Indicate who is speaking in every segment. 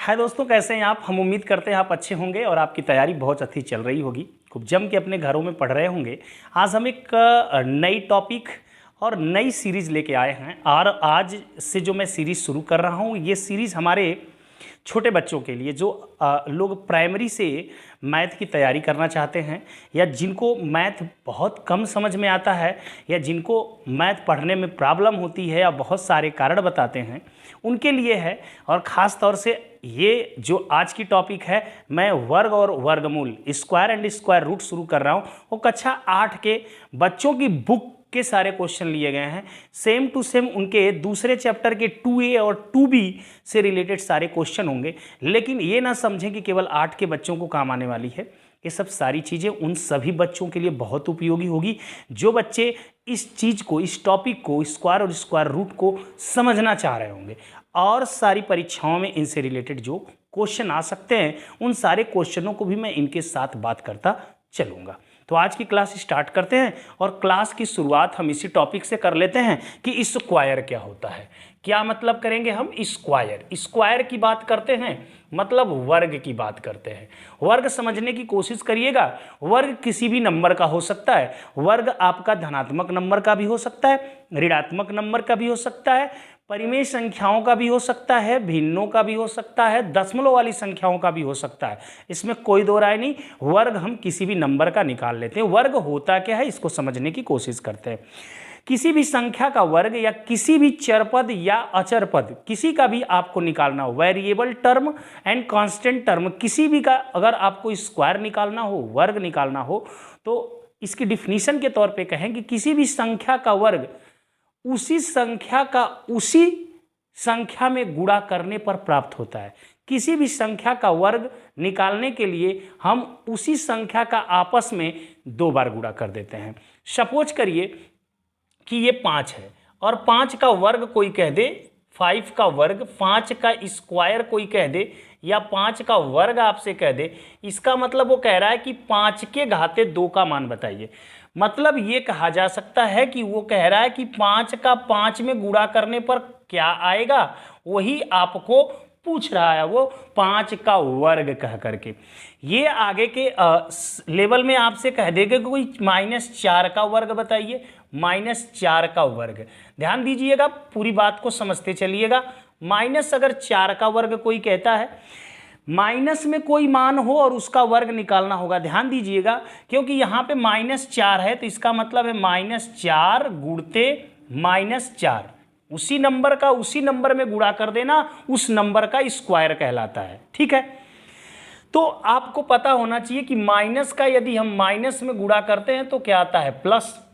Speaker 1: हाय दोस्तों, कैसे हैं आप। हम उम्मीद करते हैं आप अच्छे होंगे और आपकी तैयारी बहुत अच्छी चल रही होगी, खूब जम के अपने घरों में पढ़ रहे होंगे। आज हम एक नई टॉपिक और नई सीरीज़ लेके आए हैं और आज से जो मैं सीरीज़ शुरू कर रहा हूँ, ये सीरीज़ हमारे छोटे बच्चों के लिए जो लोग प्राइमरी से मैथ की तैयारी करना चाहते हैं या जिनको मैथ बहुत कम समझ में आता है या जिनको मैथ पढ़ने में प्रॉब्लम होती है या बहुत सारे कारण बताते हैं, उनके लिए है। और ख़ास तौर से ये जो आज की टॉपिक है, मैं वर्ग और वर्गमूल स्क्वायर एंड स्क्वायर रूट शुरू कर रहा हूँ। वो कक्षा 8 के बच्चों की बुक के सारे क्वेश्चन लिए गए हैं, सेम टू सेम उनके दूसरे चैप्टर के 2A और 2B से रिलेटेड सारे क्वेश्चन होंगे। लेकिन ये ना समझें कि केवल 8 के बच्चों को काम आने वाली है। ये सब सारी चीज़ें उन सभी बच्चों के लिए बहुत उपयोगी होगी जो बच्चे इस चीज़ को, इस टॉपिक को, स्क्वायर और स्क्वायर रूट को समझना चाह रहे होंगे। और सारी परीक्षाओं में इनसे रिलेटेड जो क्वेश्चन आ सकते हैं, उन सारे क्वेश्चनों को भी मैं इनके साथ बात करता चलूँगा। तो आज की क्लास स्टार्ट करते हैं और क्लास की शुरुआत हम इसी टॉपिक से कर लेते हैं कि स्क्वायर क्या होता है। क्या मतलब करेंगे हम स्क्वायर। स्क्वायर की बात करते हैं मतलब वर्ग की बात करते हैं। वर्ग समझने की कोशिश करिएगा। वर्ग किसी भी नंबर का हो सकता है। वर्ग आपका धनात्मक नंबर का भी हो सकता है, ऋणात्मक नंबर का भी हो सकता है, परिमेय संख्याओं का भी हो सकता है, भिन्नों का भी हो सकता है, दशमलव वाली संख्याओं का भी हो सकता है। इसमें कोई दो राय नहीं। वर्ग हम किसी भी नंबर का निकाल लेते हैं। वर्ग होता क्या है, इसको समझने की कोशिश करते हैं। किसी भी संख्या का वर्ग या किसी भी चरपद या अचर पद, किसी का भी आपको निकालना हो, variable term and constant term, किसी भी का अगर आपको स्क्वायर निकालना हो, वर्ग निकालना हो, तो इसकी डिफिनीशन के तौर पे कहें कि किसी भी संख्या का वर्ग उसी संख्या का उसी संख्या में गुणा करने पर प्राप्त होता है। किसी भी संख्या का वर्ग निकालने के लिए हम उसी संख्या का आपस में 2 बार गुणा कर देते हैं। सपोज करिए कि ये 5 है और 5 का वर्ग कोई कह दे, 5 का वर्ग, 5 का स्क्वायर कोई कह दे या 5 का वर्ग आपसे कह दे। इसका मतलब वो कह रहा है कि 5 के घाते 2 का मान बताइए। मतलब ये कहा जा सकता है कि वो कह रहा है कि 5 का 5 में गुणा करने पर क्या आएगा, वही आपको पूछ रहा है, वो 5 का वर्ग कह करके। ये आगे के लेवल में आपसे कह देगा कि कोई -4 का वर्ग बताइए, -4 का वर्ग। ध्यान दीजिएगा, पूरी बात को समझते चलिएगा। माइनस अगर 4 का वर्ग कोई कहता है, माइनस में कोई मान हो और उसका वर्ग निकालना होगा। ध्यान दीजिएगा, क्योंकि यहाँ पे -4 है तो इसका मतलब है -4 गुणते -4, उसी नंबर का उसी नंबर में गुणा कर देना, उस नंबर का स्क्वायर कहलाता है। ठीक है, तो आपको पता होना चाहिए कि माइनस का यदि हम माइनस में गुणा करते हैं तो क्या आता है, प्लस।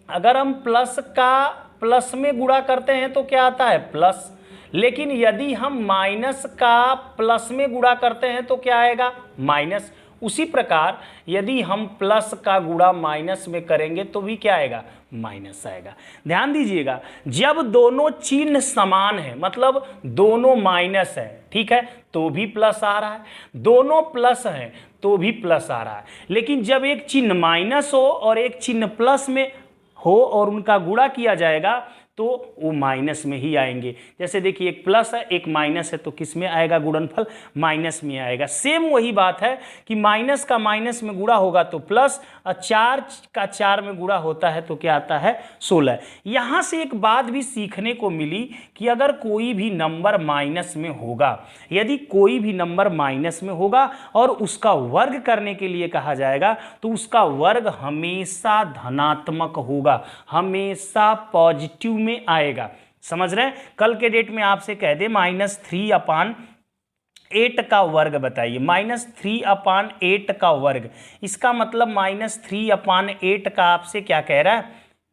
Speaker 1: अगर हम प्लस का प्लस में गुणा करते हैं तो क्या आता है, प्लस। लेकिन यदि हम माइनस का प्लस में गुणा करते हैं तो क्या आएगा, माइनस। उसी प्रकार यदि हम प्लस का गुणा माइनस में करेंगे तो भी क्या आएगा, माइनस आएगा। ध्यान दीजिएगा, जब दोनों चिन्ह समान है, मतलब दोनों माइनस है, ठीक है, तो भी प्लस आ रहा है, दोनों प्लस है तो भी प्लस आ रहा है। लेकिन जब एक चिन्ह माइनस हो और एक चिन्ह प्लस में हो और उनका गुणा किया जाएगा तो वो माइनस में ही आएंगे। जैसे देखिए, एक प्लस है एक माइनस है तो किस में आएगा गुणनफल, माइनस में आएगा। सेम वही बात है कि माइनस का माइनस में गुणा होगा तो प्लस, और 4 का 4 में गुणा होता है तो क्या आता है, 16। यहाँ से एक बात भी सीखने को मिली कि अगर कोई भी नंबर माइनस में होगा, यदि कोई भी नंबर माइनस में होगा और उसका वर्ग करने के लिए कहा जाएगा तो उसका वर्ग हमेशा धनात्मक होगा, हमेशा पॉजिटिव में आएगा। समझ रहे हैं। कल के डेट में आपसे कह दे -3/8 का वर्ग बताइए, -3/8 का वर्ग, इसका मतलब -3/8 का आपसे क्या कह रहा है,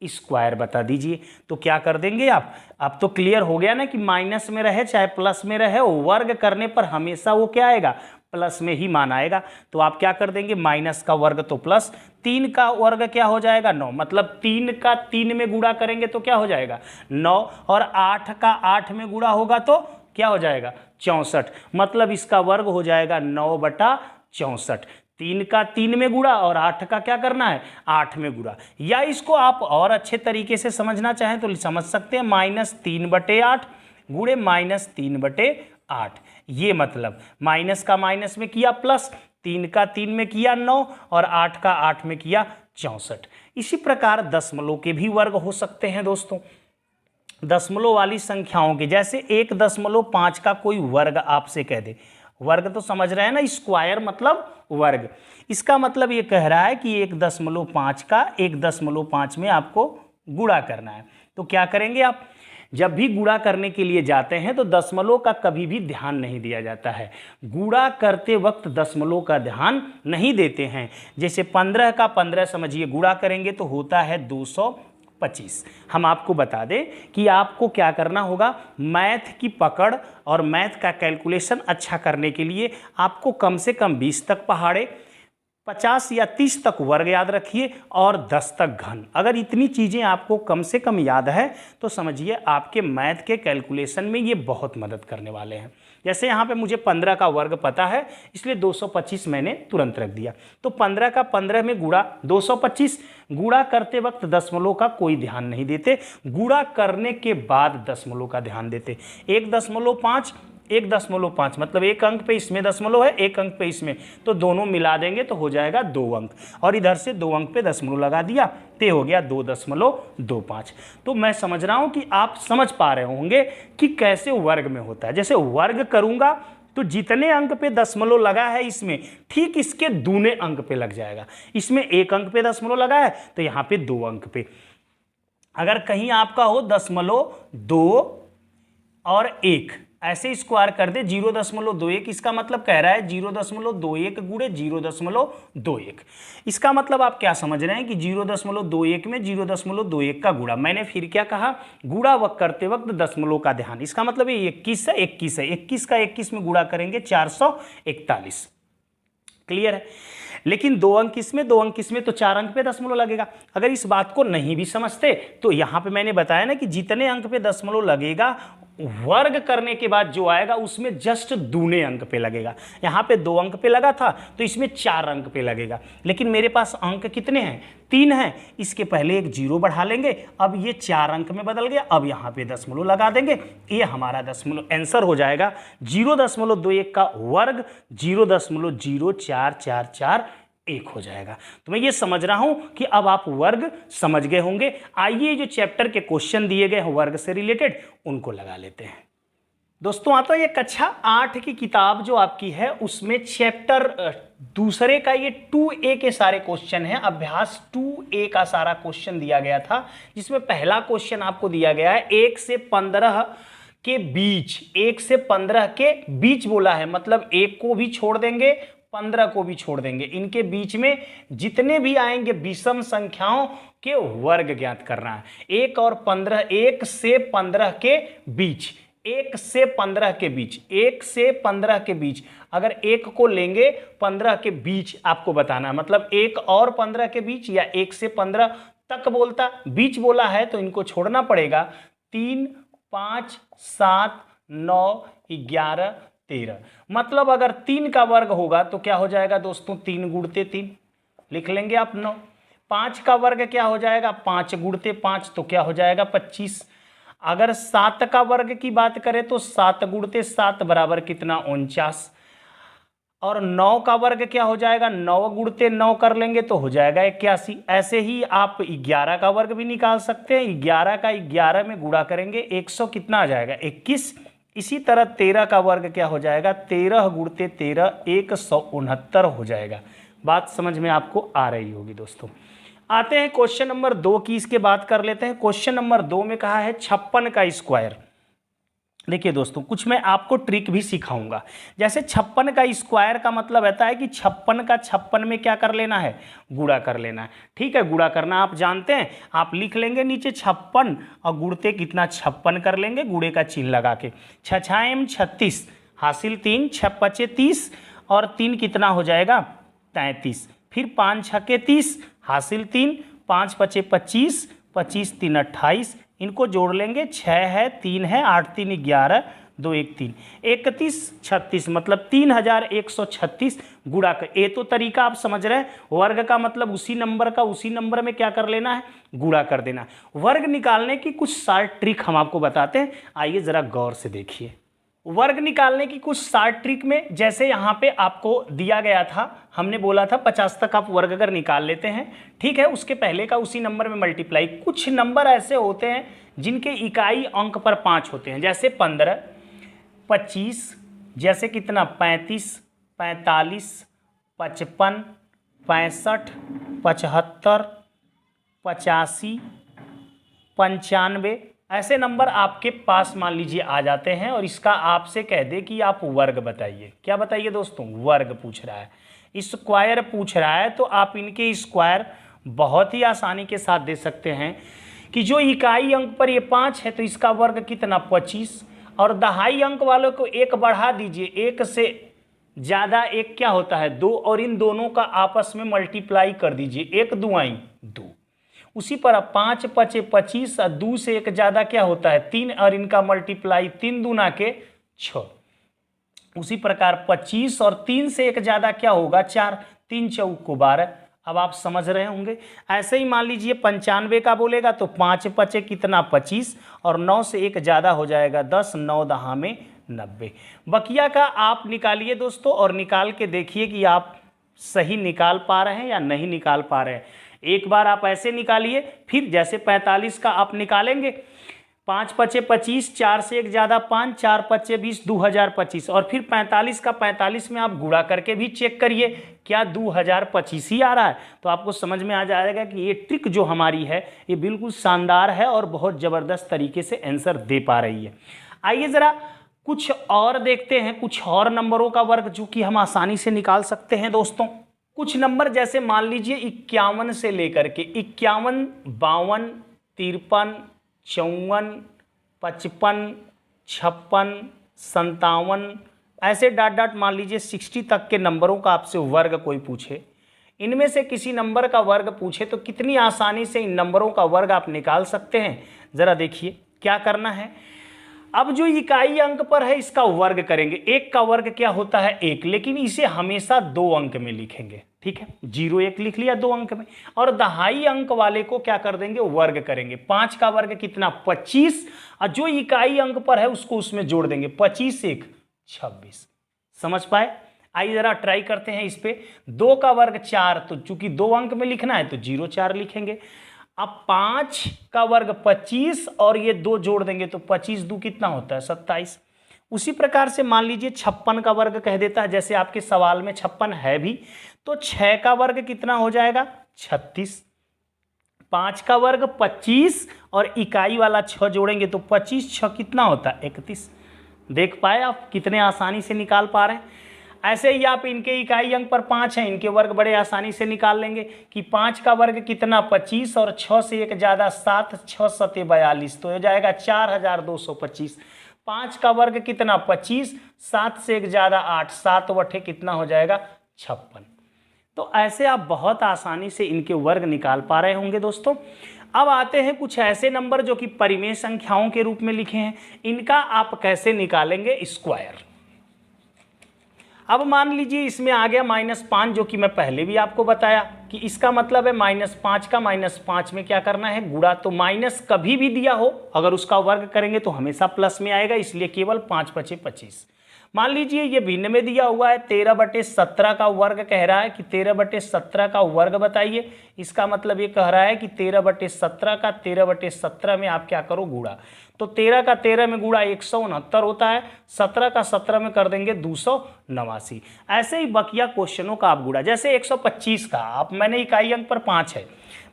Speaker 1: स्क्वायर बता दीजिए। तो क्या कर देंगे आप, अब तो क्लियर हो गया ना कि माइनस में रहे चाहे प्लस में रहे, वर्ग करने पर हमेशा वो क्या आएगा, प्लस में ही मान आएगा। तो आप क्या कर देंगे, माइनस का वर्ग तो प्लस, 3 का वर्ग क्या हो जाएगा, 9, मतलब 3 का 3 में गुणा करेंगे तो क्या हो जाएगा, 9, और 8 का 8 में गुणा होगा तो क्या हो जाएगा, 64, मतलब इसका वर्ग हो जाएगा 9/64। 3 का 3 में गुणा और 8 का क्या करना है, 8 में गुणा। या इसको आप और अच्छे तरीके से समझना चाहें तो समझ सकते हैं, -3/8 गुणे -3/8 8। ये मतलब माइनस का माइनस में किया प्लस, 3 का 3 में किया 9 और 8 का 8 में किया 64। इसी प्रकार दशमलव के भी वर्ग हो सकते हैं दोस्तों। दशमलव वाली संख्याओं के, जैसे 1.5 का कोई वर्ग आपसे कह दे, वर्ग तो समझ रहे हैं ना, स्क्वायर मतलब वर्ग। इसका मतलब ये कह रहा है कि 1.5 का 1.5 में आपको गुणा करना है। तो क्या करेंगे आप, जब भी गुणा करने के लिए जाते हैं तो दशमलव का कभी भी ध्यान नहीं दिया जाता है। गुणा करते वक्त दशमलव का ध्यान नहीं देते हैं। जैसे 15 का 15 समझिए गुणा करेंगे तो होता है 225। हम आपको बता दें कि आपको क्या करना होगा, मैथ की पकड़ और मैथ का कैलकुलेशन अच्छा करने के लिए आपको कम से कम 20 तक पहाड़े, 50 या 30 तक वर्ग याद रखिए और 10 तक घन। अगर इतनी चीज़ें आपको कम से कम याद है तो समझिए आपके मैथ के कैलकुलेशन में ये बहुत मदद करने वाले हैं। जैसे यहाँ पे मुझे 15 का वर्ग पता है, इसलिए 225 मैंने तुरंत रख दिया। तो 15 का 15 में गुणा 225। गुणा करते वक्त दशमलव का कोई ध्यान नहीं देते, गुणा करने के बाद दशमलव का ध्यान देते। 1.5 1.5 मतलब एक अंक पे इसमें दशमलव है, एक अंक पे इसमें, तो दोनों मिला देंगे तो हो जाएगा 2 अंक, और इधर से 2 अंक पे दशमलव लगा दिया तो हो गया 2.25। तो मैं समझ रहा हूं कि आप समझ पा रहे होंगे कि कैसे वर्ग में होता है। जैसे वर्ग करूंगा तो जितने अंक पे दशमलव लगा है इसमें, ठीक इसके दूने अंक पे लग जाएगा। इसमें 1 अंक पे दशमलव लगा है तो यहाँ पे 2 अंक पे। अगर कहीं आपका हो 0.2 और 1, ऐसे स्क्वायर कर दे 0.21, इसका मतलब कह रहा है 0.21 गुणे 0.21। इसका मतलब आप क्या समझ रहे हैं कि 0.21 में 0.21 का गुणा। मैंने फिर क्या कहा, गुणा करते वक्त दशमलव का ध्यान। इसका मतलब ये 21 है, 21 है, 21 का 21 में गुणा करेंगे 441। क्लियर है। लेकिन 2 अंक इसमें 2 अंक इसमें, तो 4 अंक पे दशमलव लगेगा। अगर इस बात को नहीं भी समझते तो यहाँ पे मैंने बताया ना कि जितने अंक पे दशमलव लगेगा वर्ग करने के बाद जो आएगा उसमें जस्ट दूने अंक पे लगेगा। यहाँ पे 2 अंक पे लगा था तो इसमें 4 अंक पे लगेगा। लेकिन मेरे पास अंक कितने हैं, 3 हैं, इसके पहले एक 0 बढ़ा लेंगे। अब ये 4 अंक में बदल गया, अब यहाँ पे दशमलव लगा देंगे, ये हमारा दशमलव आंसर हो जाएगा 0.21 का वर्ग 0.04441 हो जाएगा। तो मैं ये समझ रहा हूं कि अब आप वर्ग समझ गए होंगे। आइए जो चैप्टर के क्वेश्चन दिए गए हैं वर्ग से रिलेटेड उनको लगा लेते हैं। दोस्तों आता है ये कक्षा 8 की किताब जो आपकी है उसमें चैप्टर दूसरे का ये 2A के सारे क्वेश्चन हैं। अभ्यास 2A का सारा क्वेश्चन दिया गया था, जिसमें पहला क्वेश्चन आपको दिया गया है 1 से 15 के बीच, 1 से 15 के बीच बोला है, मतलब 1 को भी छोड़ देंगे 15 को भी छोड़ देंगे, इनके बीच में जितने भी आएंगे विषम संख्याओं के वर्ग ज्ञात करना है। 1 और 15, 1 से 15 के बीच, 1 से 15 के बीच, 1 से 15 के बीच, अगर 1 को लेंगे 15 के बीच आपको बताना है, मतलब 1 और 15 के बीच या 1 से 15 तक बोलता, बीच बोला है तो इनको छोड़ना पड़ेगा। 3, 5, 7, 9, 11, 13, मतलब अगर 3 का वर्ग होगा तो क्या हो जाएगा दोस्तों, 3 गुणते 3 लिख लेंगे आप 9। 5 का वर्ग क्या हो जाएगा, 5 गुणते 5 तो क्या हो जाएगा 25। अगर 7 का वर्ग की बात करें तो 7 गुणते 7 बराबर कितना 49। और 9 का वर्ग क्या हो जाएगा, 9 गुणते 9 कर लेंगे तो हो जाएगा 81। ऐसे ही आप 11 का वर्ग भी निकाल सकते हैं, 11 का 11 में गुणा करेंगे 100 कितना आ जाएगा 21। इसी तरह 13 का वर्ग क्या हो जाएगा, 13 गुणते 13 169 हो जाएगा। बात समझ में आपको आ रही होगी दोस्तों। आते हैं क्वेश्चन नंबर 2 की, इसके बात कर लेते हैं। क्वेश्चन नंबर 2 में कहा है 56 का स्क्वायर। देखिए दोस्तों कुछ मैं आपको ट्रिक भी सिखाऊंगा। जैसे 56 का स्क्वायर का मतलब रहता है कि 56 का 56 में क्या कर लेना है, गुणा कर लेना है। ठीक है, गुणा करना आप जानते हैं, आप लिख लेंगे नीचे 56 और गुणते कितना 56 कर लेंगे, गुणे का चिन्ह लगा के। 6 6 36 हासिल 3, 6 5 30 और 3 कितना हो जाएगा 33। फिर 5 6 30 हासिल 3, 5 5 25, 25 3 28, इनको जोड़ लेंगे 6 है 3 है 8 3 11 2 1 3 31 36, मतलब 3136 गुणा कर। ये तो तरीका आप समझ रहे हैं, वर्ग का मतलब उसी नंबर का उसी नंबर में क्या कर लेना है, गुणा कर देना है। वर्ग निकालने की कुछ सारे ट्रिक हम आपको बताते हैं, आइए जरा गौर से देखिए। वर्ग निकालने की कुछ शार्ट ट्रिक में, जैसे यहाँ पे आपको दिया गया था, हमने बोला था 50 तक आप वर्ग अगर निकाल लेते हैं, ठीक है, उसके पहले का उसी नंबर में मल्टीप्लाई। कुछ नंबर ऐसे होते हैं जिनके इकाई अंक पर 5 होते हैं, जैसे 15, 25, जैसे कितना 35, 45, 55, 65, 75, 85, 95, ऐसे नंबर आपके पास मान लीजिए आ जाते हैं और इसका आपसे कह दे कि आप वर्ग बताइए। क्या बताइए दोस्तों? वर्ग पूछ रहा है, स्क्वायर पूछ रहा है, तो आप इनके स्क्वायर बहुत ही आसानी के साथ दे सकते हैं कि जो इकाई अंक पर ये 5 है तो इसका वर्ग कितना 25, और दहाई अंक वालों को 1 बढ़ा दीजिए, 1 से ज़्यादा 1 क्या होता है 2, और इन दोनों का आपस में मल्टीप्लाई कर दीजिए, 1 दूआई 2। उसी पर अब 5 पचे 25 और 2 से 1 ज़्यादा क्या होता है 3, और इनका मल्टीप्लाई 3 दूना के 6। उसी प्रकार 25 और 3 से 1 ज़्यादा क्या होगा 4, 3 चौक को 12। अब आप समझ रहे होंगे। ऐसे ही मान लीजिए 95 का बोलेगा तो 5 पचे कितना 25, और 9 से 1 ज़्यादा हो जाएगा 10, 9 दहा में 90। बकिया का आप निकालिए दोस्तों, और निकाल के देखिए कि आप सही निकाल पा रहे हैं या नहीं निकाल पा रहे हैं। एक बार आप ऐसे निकालिए, फिर जैसे 45 का आप निकालेंगे, 5 पचे 25, 4 से 1 ज़्यादा 5, 4 पचे 20, 2025, और फिर 45 का 45 में आप गुणा करके भी चेक करिए क्या 2025 ही आ रहा है, तो आपको समझ में आ जाएगा कि ये ट्रिक जो हमारी है ये बिल्कुल शानदार है और बहुत ज़बरदस्त तरीके से आंसर दे पा रही है। आइए ज़रा कुछ और देखते हैं, कुछ और नंबरों का वर्ग जो कि हम आसानी से निकाल सकते हैं दोस्तों। कुछ नंबर जैसे मान लीजिए 51 से लेकर के 51, 52, 53, 54, 55, 56, 57, ऐसे डॉट डॉट मान लीजिए 60 तक के नंबरों का आपसे वर्ग कोई पूछे, इनमें से किसी नंबर का वर्ग पूछे तो कितनी आसानी से इन नंबरों का वर्ग आप निकाल सकते हैं। ज़रा देखिए क्या करना है। अब जो इकाई अंक पर है इसका वर्ग करेंगे। 1 का वर्ग क्या होता है 1, लेकिन इसे हमेशा 2 अंक में लिखेंगे, ठीक है, 0 1 लिख लिया 2 अंक में। और दहाई अंक वाले को क्या कर देंगे वर्ग करेंगे। 5 का वर्ग कितना 25, और जो इकाई अंक पर है उसको उसमें जोड़ देंगे, 25 1 26। समझ पाए? आइए जरा ट्राई करते हैं इस पे। 2 का वर्ग 4, तो चूंकि 2 अंक में लिखना है तो 0 4 लिखेंगे। अब 5 का वर्ग 25 और ये 2 जोड़ देंगे तो 25 2 कितना होता है 27। उसी प्रकार से मान लीजिए 56 का वर्ग कह देता है, जैसे आपके सवाल में 56 है भी, तो 6 का वर्ग कितना हो जाएगा 36। 5 का वर्ग 25 और इकाई वाला 6 जोड़ेंगे तो 25 6 कितना होता है 31। देख पाए आप कितने आसानी से निकाल पा रहे हैं। ऐसे ही आप इनके इकाई अंक पर 5 हैं, इनके वर्ग बड़े आसानी से निकाल लेंगे कि 5 का वर्ग कितना 25 और 6 से 1 ज़्यादा 7, 6 सते 42, तो हो जाएगा 4225। 5 का वर्ग कितना 25, 7 से 1 ज़्यादा 8, 7 बटे कितना हो जाएगा 56। तो ऐसे आप बहुत आसानी से इनके वर्ग निकाल पा रहे होंगे दोस्तों। अब आते हैं कुछ ऐसे नंबर जो कि परिमेय संख्याओं के रूप में लिखे हैं, इनका आप कैसे निकालेंगे स्क्वायर। अब मान लीजिए इसमें आ गया -5, जो कि मैं पहले भी आपको बताया कि इसका मतलब है -5 का -5 में क्या करना है गुणा। तो माइनस कभी भी दिया हो अगर उसका वर्ग करेंगे तो हमेशा प्लस में आएगा, इसलिए केवल 5 पचे 25। मान लीजिए ये भिन्न में दिया हुआ है 13/17 का वर्ग कह रहा है कि 13/17 का वर्ग बताइए। इसका मतलब ये कह रहा है कि 13/17 का 13/17 में आप क्या करो गुणा। तो 13 का 13 में गुणा 169 होता है, 17 का 17 में कर देंगे 289। ऐसे ही बकिया क्वेश्चनों का आप गुणा, जैसे 125 का आप मैंने इकाई अंक पर 5 है,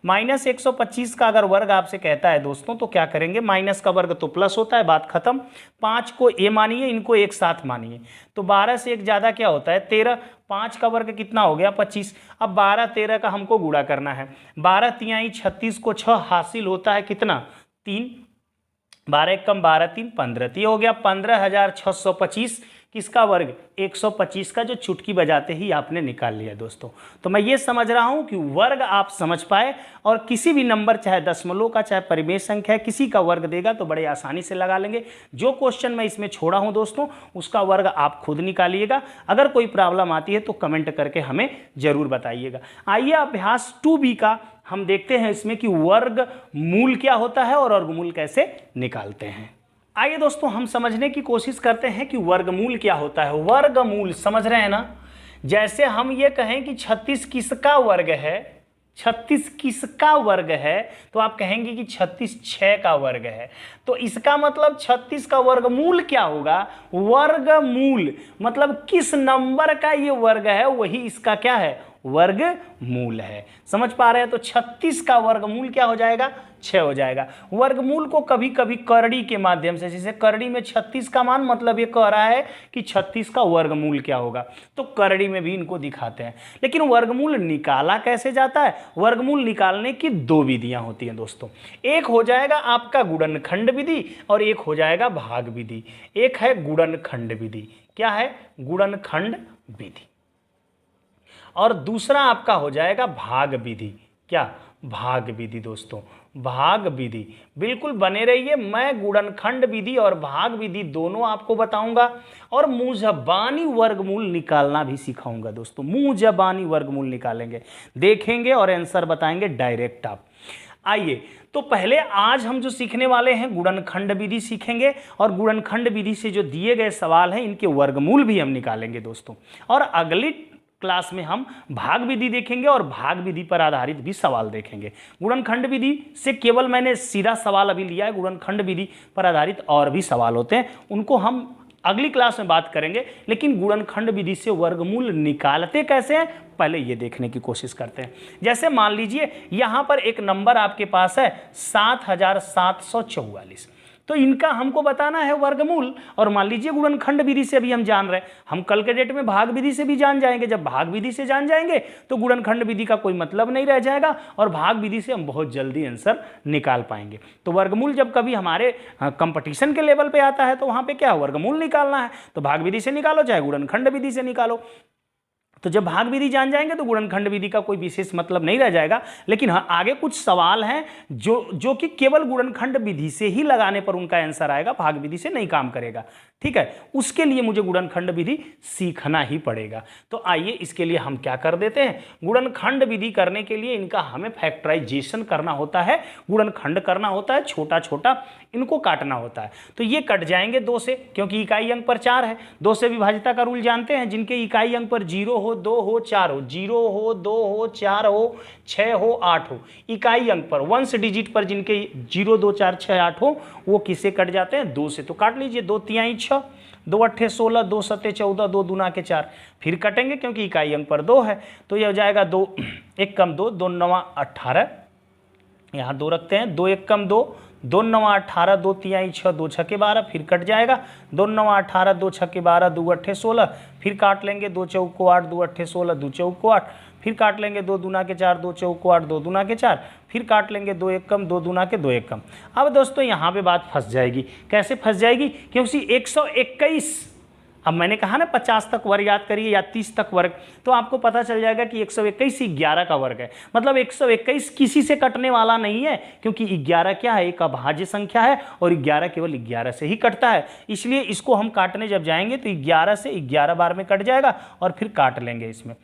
Speaker 1: -125 का अगर वर्ग आपसे कहता है दोस्तों तो क्या करेंगे, माइनस का वर्ग तो प्लस होता है, बात खत्म। 5 को ए मानिए, इनको एक साथ मानिए, तो 12 से 1 ज़्यादा क्या होता है 13। 5 का वर्ग कितना हो गया 25। अब 12 13 का हमको गुणा करना है। 12 तिहाई 36 को 6 हासिल होता है कितना 3, 12 1 कम 12 3 15, तो ये हो गया 15,625। किसका वर्ग 125 का, जो चुटकी बजाते ही आपने निकाल लिया दोस्तों। तो मैं ये समझ रहा हूँ कि वर्ग आप समझ पाए, और किसी भी नंबर चाहे दशमलव का चाहे परिमेय संख्या किसी का वर्ग देगा तो बड़े आसानी से लगा लेंगे। जो क्वेश्चन मैं इसमें छोड़ा हूँ दोस्तों उसका वर्ग आप खुद निकालिएगा। अगर कोई प्रॉब्लम आती है तो कमेंट करके हमें ज़रूर बताइएगा। आइए अभ्यास 2B का हम देखते हैं इसमें कि वर्ग मूल क्या होता है और वर्गमूल कैसे निकालते हैं। आइए दोस्तों हम समझने की कोशिश करते हैं कि वर्गमूल क्या होता है। वर्गमूल समझ रहे हैं ना, जैसे हम ये कहें कि 36 किसका वर्ग है, 36 किसका वर्ग है, तो आप कहेंगे कि 36 6 का वर्ग है। तो इसका मतलब 36 का वर्गमूल क्या होगा, वर्गमूल मतलब किस नंबर का ये वर्ग है वही इसका क्या है, वर्गमूल है। समझ पा रहे हैं। तो 36 का वर्गमूल क्या हो जाएगा, 6 हो जाएगा। वर्गमूल को कभी कभी करड़ी के माध्यम से, जैसे करड़ी में 36 का मान, मतलब ये कह रहा है कि 36 का वर्गमूल क्या होगा, तो करड़ी में भी इनको दिखाते हैं। लेकिन वर्गमूल निकाला कैसे जाता है, वर्गमूल निकालने की दो विधियां होती हैं दोस्तों। एक हो जाएगा आपका गुणनखंड विधि और एक हो जाएगा भाग विधि। एक है गुणनखंड विधि, क्या है, गुणनखंड विधि, और दूसरा आपका हो जाएगा भाग विधि। क्या, भाग विधि दोस्तों, भाग विधि। बिल्कुल बने रहिए, मैं गुणनखंड विधि और भाग विधि दोनों आपको बताऊंगा और मुंह ज़बानी वर्गमूल निकालना भी सिखाऊंगा दोस्तों। मुंह ज़बानी वर्गमूल निकालेंगे, देखेंगे और आंसर बताएंगे डायरेक्ट आप। आइए तो पहले आज हम जो सीखने वाले हैं गुणनखंड विधि सीखेंगे और गुणनखंड विधि से जो दिए गए सवाल हैं इनके वर्गमूल भी हम निकालेंगे दोस्तों। और अगली क्लास में हम भाग विधि देखेंगे और भाग विधि पर आधारित भी सवाल देखेंगे। गुणनखंड विधि से केवल मैंने सीधा सवाल अभी लिया है, गुणनखंड विधि पर आधारित और भी सवाल होते हैं, उनको हम अगली क्लास में बात करेंगे। लेकिन गुणनखंड विधि से वर्गमूल निकालते कैसे हैं पहले ये देखने की कोशिश करते हैं। जैसे मान लीजिए यहाँ पर एक नंबर आपके पास है 7744, तो इनका हमको बताना है वर्गमूल। और मान लीजिए गुणनखंड विधि से अभी हम जान रहे हैं, हम कल के डेट में भाग विधि से भी जान जाएंगे। जब भाग विधि से जान जाएंगे तो गुणनखंड विधि का कोई मतलब नहीं रह जाएगा और भाग विधि से हम बहुत जल्दी आंसर निकाल पाएंगे। तो वर्गमूल जब कभी हमारे कंपटीशन के लेवल पे आता है तो वहाँ पे क्या वर्गमूल निकालना है, तो भाग विधि से निकालो चाहे गुणनखंड विधि से निकालो। तो जब भाग विधि जान जाएंगे तो गुणनखंड विधि का कोई विशेष मतलब नहीं रह जाएगा। लेकिन हाँ, आगे कुछ सवाल हैं जो कि केवल गुणनखंड विधि से ही लगाने पर उनका आंसर आएगा, भाग विधि से नहीं काम करेगा। ठीक है, उसके लिए मुझे गुणनखंड विधि सीखना ही पड़ेगा। तो आइए इसके लिए हम क्या कर देते हैं, गुणनखंड विधि करने के लिए इनका हमें फैक्टराइजेशन करना होता है, गुणनखंड करना होता है, छोटा छोटा इनको काटना होता है। तो ये कट जाएंगे 2 से, क्योंकि इकाई अंक पर 4 है। 2 से विभाजिता का रूल जानते हैं, जिनके इकाई अंक पर 0 हो, 2 हो, 4 हो, 0 हो, 2 हो, 4 हो, 6 हो, 8 हो, इकाई अंक पर वंश डिजिट पर जिनके 0, 2, 4, 6, 8 हो, वो किससे कट जाते हैं, 2 से। तो काट लीजिए, 2 तिहाई 6, 2 अट्ठे 16, 2 सत्ते 14, 2 दूना के 4, फिर कटेंगे क्योंकि इकाई अंक पर 2 है। तो यह हो जाएगा 2 1 कम 2, 2 9 18, यहाँ 2 रखते हैं, 2 1 कम 2, 2 9 18, 2 तिहाई 6, 2 छक्के 12, फिर कट जाएगा, 2 9 18, 2 छक्के 12, 2 अट्ठे 16, फिर काट लेंगे, 2 चौको 8, 2 अट्ठे 16, 2 चौको 8, फिर काट लेंगे, 2 दूना के 4, 2 चौको 8, 2 दूना के 4, फिर काट लेंगे, 2 1 कम, 2 दूना के 2 1 कम। अब दोस्तों यहाँ पे बात फंस जाएगी। कैसे फंस जाएगी, क्योंकि 121, अब मैंने कहा ना 50 तक वर्ग याद करिए या 30 तक वर्ग, तो आपको पता चल जाएगा कि 121 ही 11 का वर्ग है। मतलब 121 किसी से कटने वाला नहीं है, क्योंकि 11 क्या है, एक अभाज्य संख्या है और 11 केवल 11 से ही कटता है। इसलिए इसको हम काटने जब जाएंगे तो 11 से 11 बार में कट जाएगा और फिर काट लेंगे इसमें।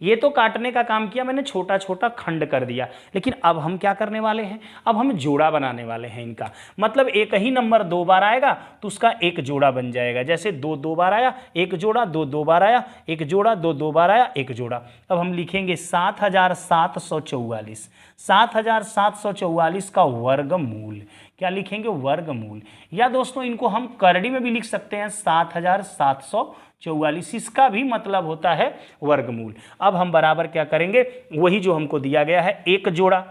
Speaker 1: ये तो काटने का काम किया मैंने, छोटा छोटा खंड कर दिया। लेकिन अब हम क्या करने वाले हैं, अब हम जोड़ा बनाने वाले हैं इनका। मतलब एक ही नंबर 2 बार आएगा तो उसका एक जोड़ा बन जाएगा। जैसे 2 2 बार आया, एक जोड़ा, 2 2 बार आया, एक जोड़ा, 2 2 बार आया, एक जोड़ा। अब हम लिखेंगे 7744, 7744 का वर्गमूल। क्या लिखेंगे, वर्गमूल। या दोस्तों इनको हम करड़ी में भी लिख सकते हैं, 7744, इसका भी मतलब होता है वर्गमूल। अब हम बराबर क्या करेंगे, वही जो हमको दिया गया है, एक जोड़ा,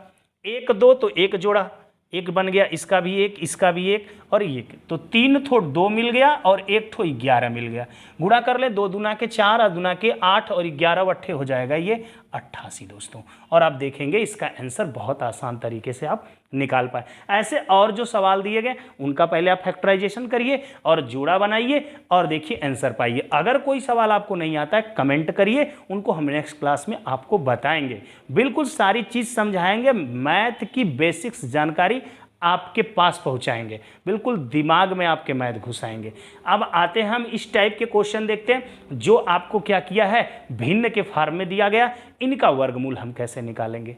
Speaker 1: 1 2 तो एक जोड़ा, एक बन गया, इसका भी एक, इसका भी एक और एक, तो 3 थो 2 मिल गया और 1 थो 11 मिल गया। गुणा कर ले, 2 दूना के 4 और दूना के 8 और 11 अट्ठे हो जाएगा ये 88 दोस्तों। और आप देखेंगे इसका आंसर बहुत आसान तरीके से आप निकाल पाए। ऐसे और जो सवाल दिए गए उनका पहले आप फैक्टराइजेशन करिए और जोड़ा बनाइए और देखिए आंसर पाइए। अगर कोई सवाल आपको नहीं आता है कमेंट करिए, उनको हम नेक्स्ट क्लास में आपको बताएंगे। बिल्कुल सारी चीज़ समझाएंगे, मैथ की बेसिक्स जानकारी आपके पास पहुंचाएंगे, बिल्कुल दिमाग में आपके मैथ घुसाएंगे। अब आते हैं हम इस टाइप के क्वेश्चन देखते हैं जो आपको क्या किया है, भिन्न के फॉर्म में दिया गया, इनका वर्गमूल हम कैसे निकालेंगे।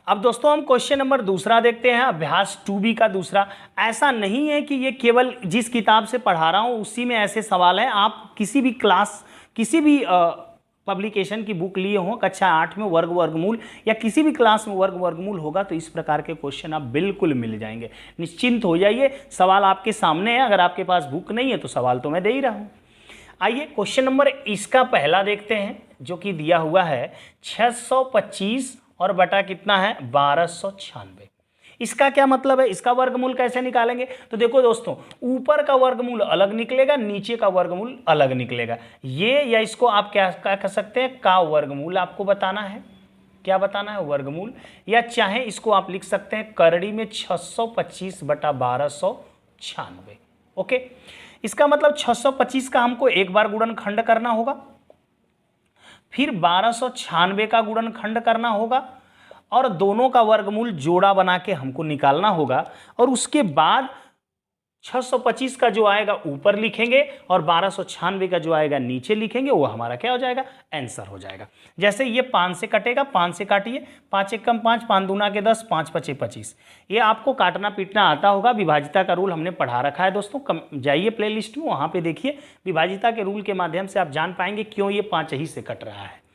Speaker 1: अब दोस्तों हम क्वेश्चन नंबर दूसरा देखते हैं, अभ्यास 2B का दूसरा। ऐसा नहीं है कि ये केवल जिस किताब से पढ़ा रहा हूँ उसी में ऐसे सवाल हैं। आप किसी भी क्लास, किसी भी पब्लिकेशन की बुक लिए हों, कक्षा 8 में वर्ग वर्गमूल या किसी भी क्लास में वर्ग वर्गमूल होगा तो इस प्रकार के क्वेश्चन आप बिल्कुल मिल जाएंगे। निश्चिंत हो जाइए, सवाल आपके सामने है। अगर आपके पास बुक नहीं है तो सवाल तो मैं दे ही रहा हूँ। आइए क्वेश्चन नंबर इसका पहला देखते हैं, जो कि दिया हुआ है 625 और बटा कितना है 1296। इसका क्या मतलब है, इसका वर्गमूल कैसे निकालेंगे? तो देखो दोस्तों, ऊपर का वर्गमूल अलग निकलेगा, नीचे का वर्गमूल अलग निकलेगा। ये या इसको आप क्या कह सकते हैं, का वर्गमूल आपको बताना है। क्या बताना है? वर्गमूल। या चाहे इसको आप लिख सकते हैं करड़ी में 625 बटा 1296। ओके, इसका मतलब 625 का हमको एक बार गुणनखंड करना होगा, फिर 1296 का गुणनखंड करना होगा और दोनों का वर्गमूल जोड़ा बना के हमको निकालना होगा। और उसके बाद 625 का जो आएगा ऊपर लिखेंगे और 1296 का जो आएगा नीचे लिखेंगे। वो हमारा क्या हो जाएगा? आंसर हो जाएगा। जैसे ये 5 से कटेगा, 5 से काटिए, 5 एक कम 5, 5 दूना के 10, 5 पचे 25। ये आपको काटना पीटना आता होगा। विभाजिता का रूल हमने पढ़ा रखा है दोस्तों, जाइए प्लेलिस्ट में, वहाँ पे देखिए। विभाजिता के रूल के माध्यम से आप जान पाएंगे क्यों ये 5 ही से कट रहा है।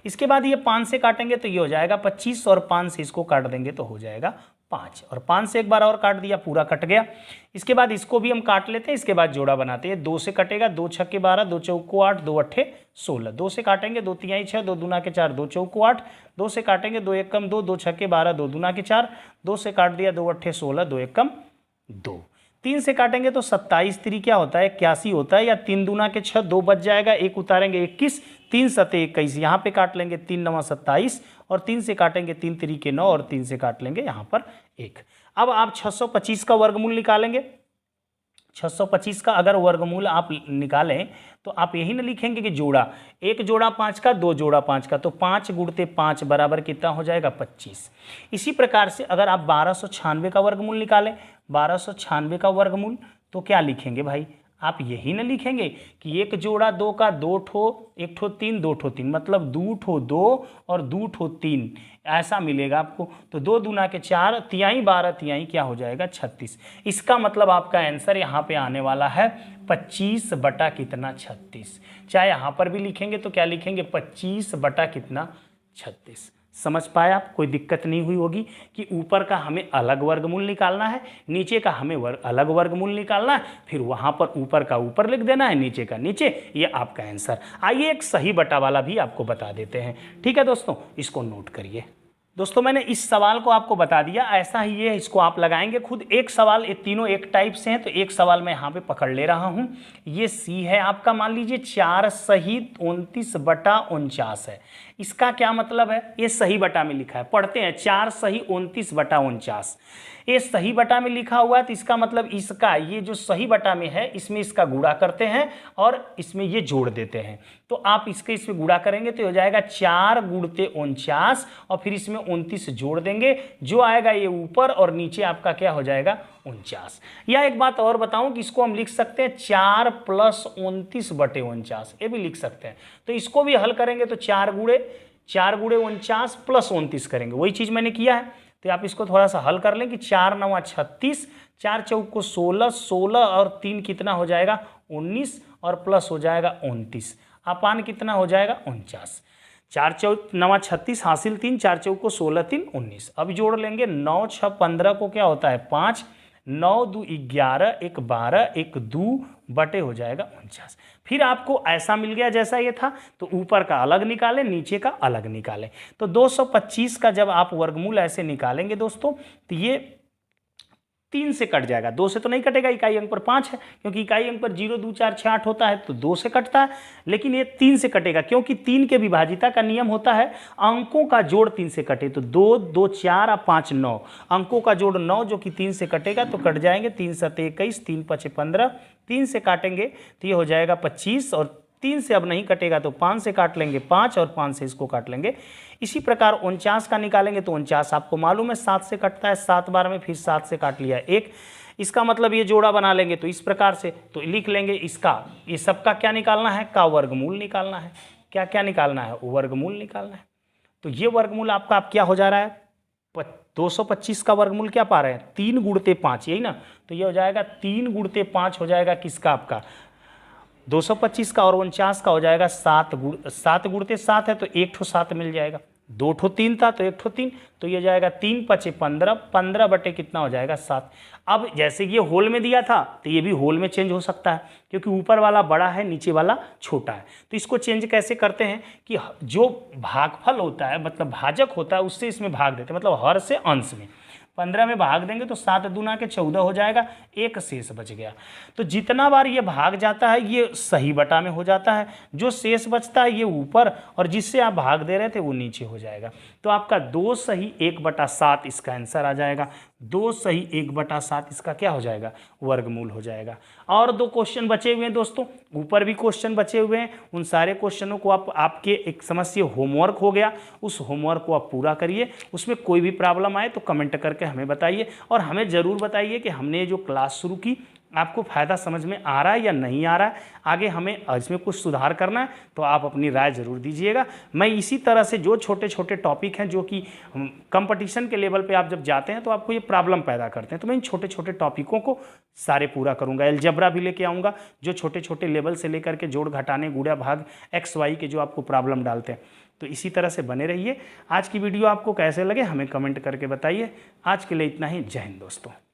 Speaker 1: इसके बाद ये 5 से काटेंगे तो ये हो जाएगा 25 और 5 से इसको काट देंगे तो हो जाएगा 5 और 5 से एक बार और काट दिया, पूरा कट गया। इसके बाद इसको भी हम काट लेते हैं, इसके बाद जोड़ा बनाते हैं। 2 से कटेगा, 2 छक्के 12, 2 चौको 8, 2 अट्ठे 16। 2 से काटेंगे, 2 तिहाई 6, 2 दूना के 4, 2 चौको 8। 2 से काटेंगे, 2 एक कम 2, 2 छक्के 12, 2 दूना के 4। 2 से काट दिया, 2 अट्ठे 16, 2 एक कम 2। 3 से काटेंगे तो 27 3 क्या होता है? 81 होता है। या 3 दूना के 6, 2 बच जाएगा, 1 उतारेंगे 21, 3 सते 21, यहाँ पे काट लेंगे 3 9 27 और 3 से काटेंगे 3 3 के 9 और 3 से काट लेंगे यहाँ पर 1। अब आप 625 का वर्गमूल निकालेंगे। 625 का अगर वर्गमूल आप निकालें तो आप यही ना लिखेंगे कि जोड़ा, एक जोड़ा 5 का, 2 जोड़ा 5 का, तो 5 गुणते 5 बराबर कितना हो जाएगा? 25। इसी प्रकार से अगर आप 1296 का वर्गमूल निकालें, 1296 का वर्गमूल, तो क्या लिखेंगे भाई? आप यही ना लिखेंगे कि एक जोड़ा 2 का 2 ठो, 1 ठो 3, 2 ठो 3, मतलब 2 ठो 2 और 2 ठो 3, ऐसा मिलेगा आपको। तो 2 दूना के 4, तिहाई 12 तिहाई क्या हो जाएगा? 36। इसका मतलब आपका आंसर यहाँ पे आने वाला है 25 बटा कितना? 36। चाहे यहाँ पर भी लिखेंगे तो क्या लिखेंगे? 25 बटा कितना? 36। समझ पाए आप? कोई दिक्कत नहीं हुई होगी कि ऊपर का हमें अलग वर्गमूल निकालना है, नीचे का हमें अलग वर्गमूल निकालना है, फिर वहाँ पर ऊपर का ऊपर लिख देना है, नीचे का नीचे। ये आपका आंसर। आइए एक सही बटा वाला भी आपको बता देते हैं। ठीक है दोस्तों, इसको नोट करिए। दोस्तों मैंने इस सवाल को आपको बता दिया, ऐसा ही है, इसको आप लगाएंगे खुद। एक सवाल, ये तीनों एक टाइप से हैं, तो एक सवाल मैं यहाँ पे पकड़ ले रहा हूँ। ये सी है आपका, मान लीजिए 4 सही 29 बटा 49 है। इसका क्या मतलब है? ये सही बटा में लिखा है, पढ़ते हैं। 4 सही 29 बटा 49, ये सही बटा में लिखा हुआ है, तो इसका मतलब इसका, ये जो सही बटा में है इसमें इसका गुणा करते हैं और इसमें ये जोड़ देते हैं। तो आप इसमें गुणा करेंगे तो हो जाएगा 4 गुणते 49 और फिर इसमें 29 जोड़ देंगे, जो आएगा ये ऊपर और नीचे आपका क्या हो जाएगा? 49। या एक बात और बताऊं कि इसको हम लिख सकते हैं 4 प्लस 29 बटे 49, ये भी लिख सकते हैं। तो इसको भी हल करेंगे तो 4 गुणे 49 प्लस 29 करेंगे, वही चीज़ मैंने किया है। तो आप इसको थोड़ा सा हल कर लें कि 4 9 36, 4 चौको 16, 16 और 3 कितना हो जाएगा? 19 और प्लस हो जाएगा 29, अपान कितना हो जाएगा? 49। 4 चौक 9 36 हासिल 3, 4 चौको 16 3 19। अब जोड़ लेंगे 9 6 15 को क्या होता है? 5, 9 2 11, 1 12, 1 2 बटे हो जाएगा 49। फिर आपको ऐसा मिल गया जैसा ये था, तो ऊपर का अलग निकालें, नीचे का अलग निकालें। तो 225 का जब आप वर्गमूल ऐसे निकालेंगे दोस्तों, तो ये 3 से कट जाएगा। 2 से तो नहीं कटेगा, इकाई अंक पर 5 है, क्योंकि इकाई अंक पर 0 2 4 6 8 होता है, तो 2 से कटता है। लेकिन ये 3 से कटेगा, क्योंकि 3 के विभाजिता का नियम होता है अंकों का जोड़ 3 से कटे। तो 2 2 4 और 5 9, अंकों का जोड़ 9 जो कि 3 से कटेगा, तो कट जाएंगे। 3 7 21, 3 5 15, 3 से काटेंगे तो ये हो जाएगा 25 और 3 से अब नहीं कटेगा तो 5 से काट लेंगे 5 और 5 से इसको काट लेंगे। इसी प्रकार 49 का निकालेंगे तो 49 आपको मालूम है 7 से कटता है, 7 बार में, फिर 7 से काट लिया 1। इसका मतलब ये जोड़ा बना लेंगे तो इस प्रकार से, तो लिख लेंगे इसका, ये सबका क्या निकालना है? का वर्गमूल निकालना है। क्या क्या निकालना है? वर्गमूल निकालना है। तो ये वर्गमूल आपका क्या हो जा रहा है? 225 का वर्गमूल क्या पा रहे हैं, 3 गुणते 5, यही ना। तो ये हो जाएगा 3 गुणते 5 हो जाएगा किसका, आपका 225 का, और 49 का हो जाएगा 7 गुणते 7 है तो 1 ठो 7 मिल जाएगा। 2 ठो 3 था तो 1 ठो 3, तो ये जाएगा 3 पचे 15, 15 बटे कितना हो जाएगा 7। अब जैसे ये होल में दिया था तो ये भी होल में चेंज हो सकता है, क्योंकि ऊपर वाला बड़ा है नीचे वाला छोटा है। तो इसको चेंज कैसे करते हैं कि जो भागफल होता है, मतलब भाजक होता है, उससे इसमें भाग देते हैं, मतलब हर से अंश में 15 में भाग देंगे तो 7 दूना के 14 हो जाएगा, एक शेष बच गया। तो जितना बार ये भाग जाता है ये सही बटा में हो जाता है, जो शेष बचता है ये ऊपर, और जिससे आप भाग दे रहे थे वो नीचे हो जाएगा। तो आपका 2 सही 1/7 इसका आंसर आ जाएगा। 2 सही 1/7 इसका क्या हो जाएगा, वर्गमूल हो जाएगा। और 2 क्वेश्चन बचे हुए हैं दोस्तों, ऊपर भी क्वेश्चन बचे हुए हैं। उन सारे क्वेश्चनों को आपके एक समझिए होमवर्क हो गया, उस होमवर्क को आप पूरा करिए। उसमें कोई भी प्रॉब्लम आए तो कमेंट करके हमें बताइए, और हमें ज़रूर बताइए कि हमने जो क्लास शुरू की आपको फ़ायदा समझ में आ रहा है या नहीं आ रहा है। आगे हमें इसमें कुछ सुधार करना है तो आप अपनी राय ज़रूर दीजिएगा। मैं इसी तरह से जो छोटे छोटे टॉपिक हैं जो कि कंपटीशन के लेवल पे आप जब जाते हैं तो आपको ये प्रॉब्लम पैदा करते हैं, तो मैं इन छोटे छोटे टॉपिकों को सारे पूरा करूँगा। अलजेब्रा भी लेके आऊँगा, जो छोटे छोटे लेवल से लेकर के जोड़ घटाने गुणा भाग एक्स वाई के जो आपको प्रॉब्लम डालते हैं। तो इसी तरह से बने रहिए। आज की वीडियो आपको कैसे लगे हमें कमेंट करके बताइए। आज के लिए इतना ही। जय हिंद दोस्तों।